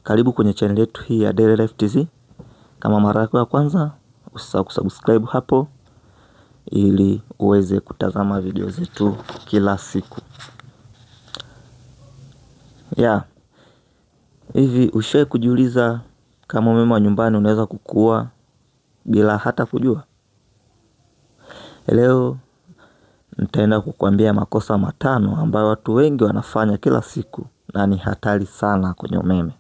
Karibu kwenye channel yetu hii ya Daily Life TZ. Kama mara yako ya kwanza, usisahau kusubscribe hapo ili uweze kutazama video zetu kila siku. Hivi ushawahi kujiuliza kama umeme wa nyumbani unaweza kukua bila hata kujua? Leo nitaenda kukuambia makosa 5 ambayo watu wengi wanafanya kila siku na ni hatari sana kwenye umeme.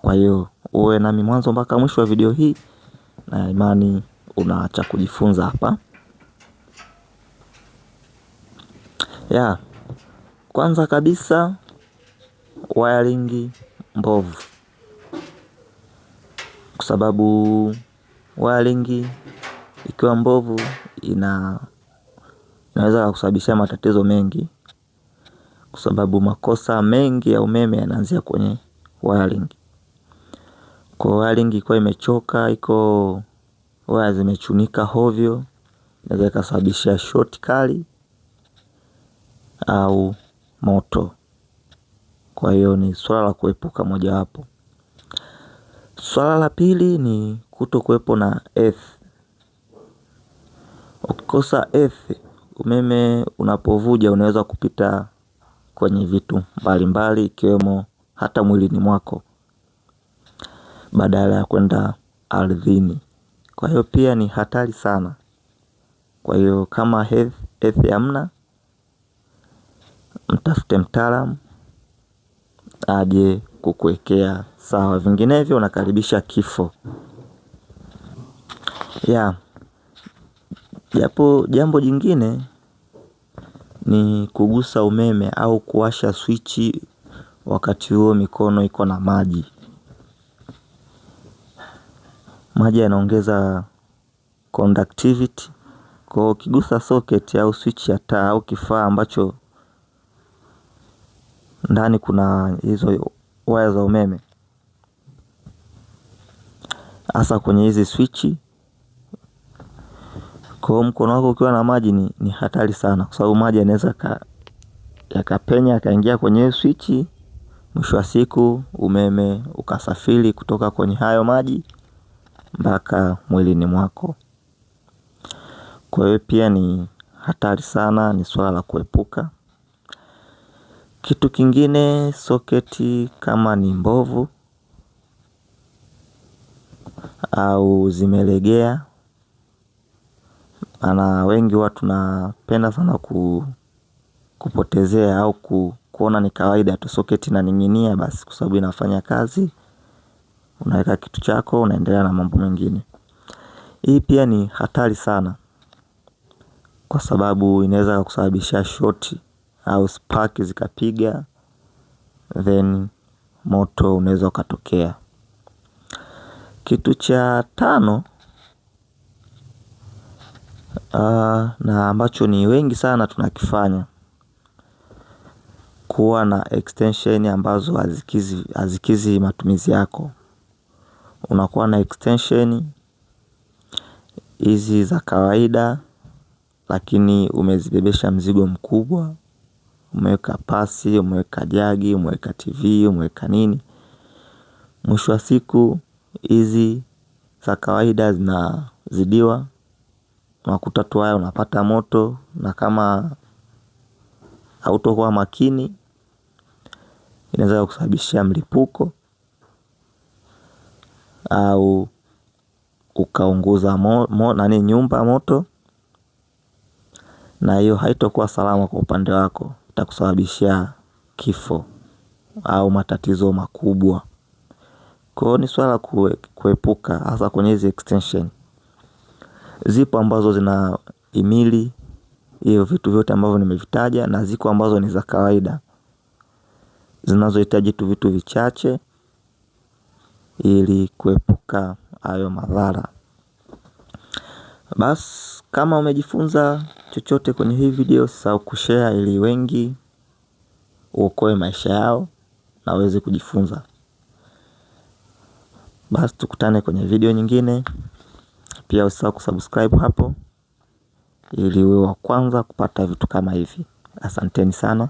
Kwa hiyo uwe nami mwanzo mpaka mwisho wa video hii, na imani unaacha kujifunza hapa. Kwanza kabisa, wiring mbovu. Kwa sababu wiring ikiwa mbovu inaweza kusababisha matatizo mengi, kwa sababu makosa mengi ya umeme yanaanzia kwenye wiring. Kwa wiring ikiwa imechoka, waya zimechunika hovyo, inaweza kusababisha short kali au moto. Kwa hiyo ni swala la kuepuka mojawapo. Swala la pili ni kutokuwepo na earth. Ukikosa earth, umeme unapovuja unaweza kupita kwenye vitu mbalimbali ikiwemo hata mwilini mwako badala ya kwenda ardhini. Kwa hiyo pia ni hatari sana. Kwa hiyo kama earth hamna, mtafute mtaalamu aje kukuwekea sawa, vinginevyo unakaribisha kifo. Jambo jingine ni kugusa umeme au kuwasha swichi wakati huo mikono iko na maji. Maji yanaongeza conductivity. Kwa ukigusa socket au switch ya taa au kifaa ambacho ndani kuna hizo waya za umeme, hasa kwenye hizi swichi, kwa mkono wako ukiwa na maji ni hatari sana, kwa sababu maji yanaweza yakapenya yakaingia kwenye swichi, mwisho wa siku umeme ukasafiri kutoka kwenye hayo maji mpaka mwilini mwako. Kwa hiyo pia ni hatari sana, ni swala la kuepuka. Kitu kingine, soketi kama ni mbovu au zimelegea, ana wengi watu tunapenda sana kupotezea au kuona ni kawaida tu soketi inaning'inia basi, kwa sababu inafanya kazi, unaweka kitu chako, unaendelea na mambo mengine. Hii pia ni hatari sana, kwa sababu inaweza kusababisha short au spark zikapiga, then moto unaweza ukatokea. Kitu cha 5 na ambacho ni wengi sana tunakifanya, kuwa na extension ambazo hazikizi matumizi yako. Unakuwa na extension hizi za kawaida, lakini umezibebesha mzigo mkubwa. Umeweka pasi, umeweka jagi, umeweka TV, umeweka nini. Mwisho wa siku hizi za kawaida zinazidiwa, unakuta tu waya unapata moto, na kama hautokuwa makini inaweza kusababisha mlipuko au ukaunguza nyumba moto, na hiyo haitakuwa salama kwa upande wako, itakusababishia kifo au matatizo makubwa. Kwa hiyo ni swala kuepuka, hasa kwenye hizi extension. Zipo ambazo zinahimili hiyo vitu vyote ambavyo nimevitaja, na ziko ambazo ni za kawaida zinazohitaji tu vitu vichache ili kuepuka hayo madhara. Basi kama umejifunza chochote kwenye hii video, usisahau kushare ili wengi uokoe maisha yao na waweze kujifunza. Basi tukutane kwenye video nyingine. Pia usisahau kusubscribe hapo ili uwe wa kwanza kupata vitu kama hivi. Asanteni sana.